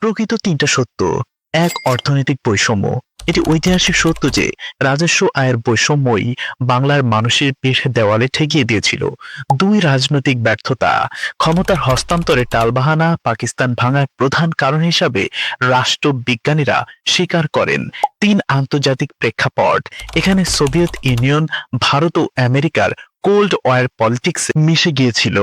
প্রকৃত তিনটা সত্য। এক, অর্থনৈতিক বৈষম্য। এটি ঐতিহাসিক সত্য যে রাজস্ব আয়ের বৈষম্যই বাংলার মানুষের পিঠ দেওয়ালে ঠেকিয়ে দিয়েছিল। দুই, রাজনৈতিক ব্যর্থতা। ক্ষমতার হস্তান্তরে টালবাহানা পাকিস্তান ভাঙার প্রধান কারণ হিসাবে রাষ্ট্রবিজ্ঞানীরা স্বীকার করেন। তিন, আন্তর্জাতিক প্রেক্ষাপট। এখানে সোভিয়েত ইউনিয়ন, ভারত ও আমেরিকার কোল্ড ওয়ার পলিটিক্স মিশে গিয়েছিল।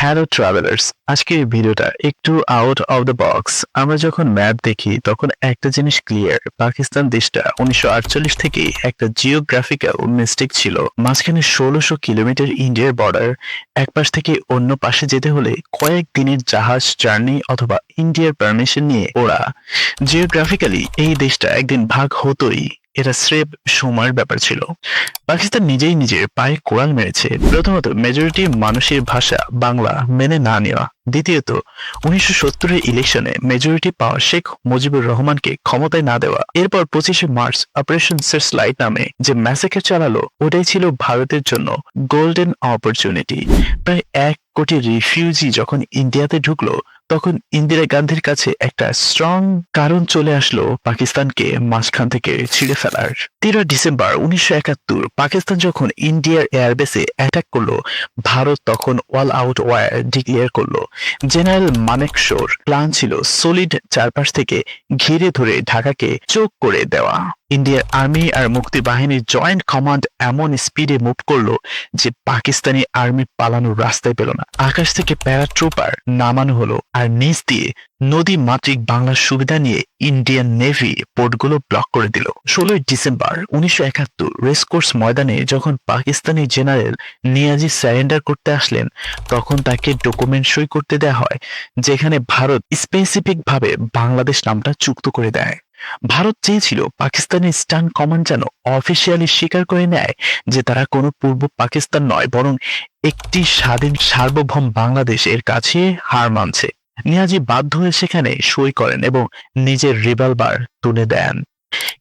হ্যালো ট্রাভেলার্স, আজকের এই ভিডিওটা একটু আউট অফ দ্য বক্স। আমরা যখন ম্যাপ দেখি তখন একটা জিনিস ক্লিয়ার, পাকিস্তান দেশটা 1948 থেকে একটা জিওগ্রাফিক্যাল মিস্টেক ছিল। মাঝখানে 1600 কিলোমিটার ইন্ডিয়ার বর্ডার, এক পাশ থেকে অন্য পাশে যেতে হলে কয়েক দিনের জাহাজ জার্নি অথবা ইন্ডিয়ার পারমিশন নিয়ে ওরা। জিওগ্রাফিক্যালি এই দেশটা একদিন ভাগ হতোই, এটা স্রেফ সময়ের ব্যাপার ছিল। পাকিস্তান নিজেই নিজের পায়ে কোড়াল মেরেছে। প্রথমত, মেজরিটি মানুষের ভাষা বাংলা মেনে না নেওয়া। দ্বিতীয়ত, 1970-এর ইলেকশনে মেজরিটি পাওয়া শেখ মুজিবুর রহমানকে ক্ষমতায় না দেওয়া। এরপর 25শে মার্চ অপারেশন সার্চলাইট নামে যে ম্যাসেকার চালালো, ওটাই ছিল ভারতের জন্য গোল্ডেন অপরচুনিটি। প্রায় 1 কোটি রিফিউজি যখন ইন্ডিয়াতে ঢুকলো, তখন ইন্দিরা গান্ধীর কাছে একটা স্ট্রং কারণ চলে আসলো পাকিস্তানকে মাঝখান থেকে ছিঁড়ে ফেলার। 13 ডিসেম্বর 1971 পাকিস্তান যখন ইন্ডিয়ার এয়ারবেসে অ্যাটাক করলো, ভারত তখন অল আউট ওয়ার ডিক্লেয়ার করলো। জেনারেল মানেকশোর প্ল্যান ছিল সলিড চারপাশ থেকে ঘিরে ধরে ঢাকাকে চোখ করে দেওয়া। ইন্ডিয়ার আর্মি আর মুক্তি বাহিনীর জয়েন্ট কমান্ড এমন স্পিডে মুভ করলো যে পাকিস্তানি আর্মি পালানোর রাস্তায় পেল না। আকাশ থেকে প্যারাট্রুপার নামানো হলো আর নিচ দিয়ে নদী মাতৃক বাংলার সুবিধা নিয়ে ইন্ডিয়ান নেভি পোর্টগুলো ব্লক করে দিল। 16 ডিসেম্বর 1971 রেসকোর্স ময়দানে যখন পাকিস্তানি জেনারেল নিয়াজি সারেন্ডার করতে আসলেন, তখন তাকে ডকুমেন্ট সই করতে দেয়া হয়, যেখানে ভারত স্পেসিফিক ভাবে বাংলাদেশ নামটা যুক্ত করে দেয়। ভারত চেয়েছিল পাকিস্তানি ইস্টার্ন কমান্ড যেন অফিসিয়ালি স্বীকার করে নেয় যে তারা কোনো পূর্ব পাকিস্তান নয়, বরং একটি স্বাধীন সার্বভৌম বাংলাদেশ এর কাছে হার মানছে। নিয়াজি বাধ্য হয়ে সেখানে সই করেন এবং নিজের রিভলভার তুলে দেন।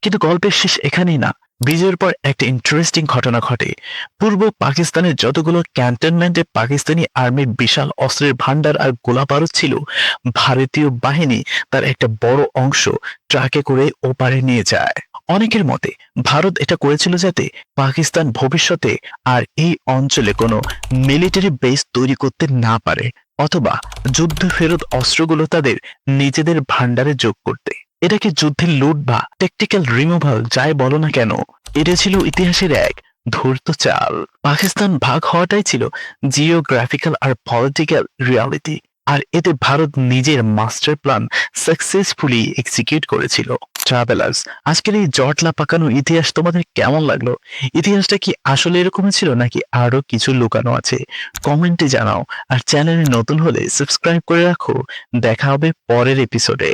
কিন্তু গল্পের শেষ এখানেই না। বিজয়ের পর একটা ইন্টারেস্টিং ঘটনা ঘটে। পূর্ব পাকিস্তানের যতগুলো ক্যান্টনমেন্টে পাকিস্তানি আর্মির বিশাল অস্ত্রের ভান্ডার আর গোলাবারুদ ছিল, ভারতীয় বাহিনী তার একটা বড় অংশ ট্রাকে করে ওপারে নিয়ে যায়। অনেকের মতে ভারত এটা করেছিল যাতে পাকিস্তান ভবিষ্যতে আর এই অঞ্চলে কোনো মিলিটারি বেস তৈরি করতে না পারে, অথবা যুদ্ধ ফেরত অস্ত্রগুলো তাদের নিজেদের ভান্ডারে যোগ করতে। এটাকে যুদ্ধের লুট বা টেকটিক্যাল রিমুভাল যাই বলো না কেন, এটা ছিল ইতিহাসের এক ধূর্ত চাল। পাকিস্তান ভাগ হওয়াটাই ছিল জিওগ্রাফিক্যাল আর পলিটিক্যাল রিয়ালিটি, আর এতে ভারত নিজের মাস্টার প্ল্যান সাকসেসফুলি এক্সিকিউট করেছিল। ট্রাভেলার্স, আজকের এই জটলা পাকানো ইতিহাস তোমাদের কেমন লাগলো? ইতিহাসটা কি আসলে এরকমই ছিল নাকি আরো কিছু লুকানো আছে? কমেন্টে জানাও, আর চ্যানেলে নতুন হলে সাবস্ক্রাইব করে রাখো। দেখা হবে পরের এপিসোডে।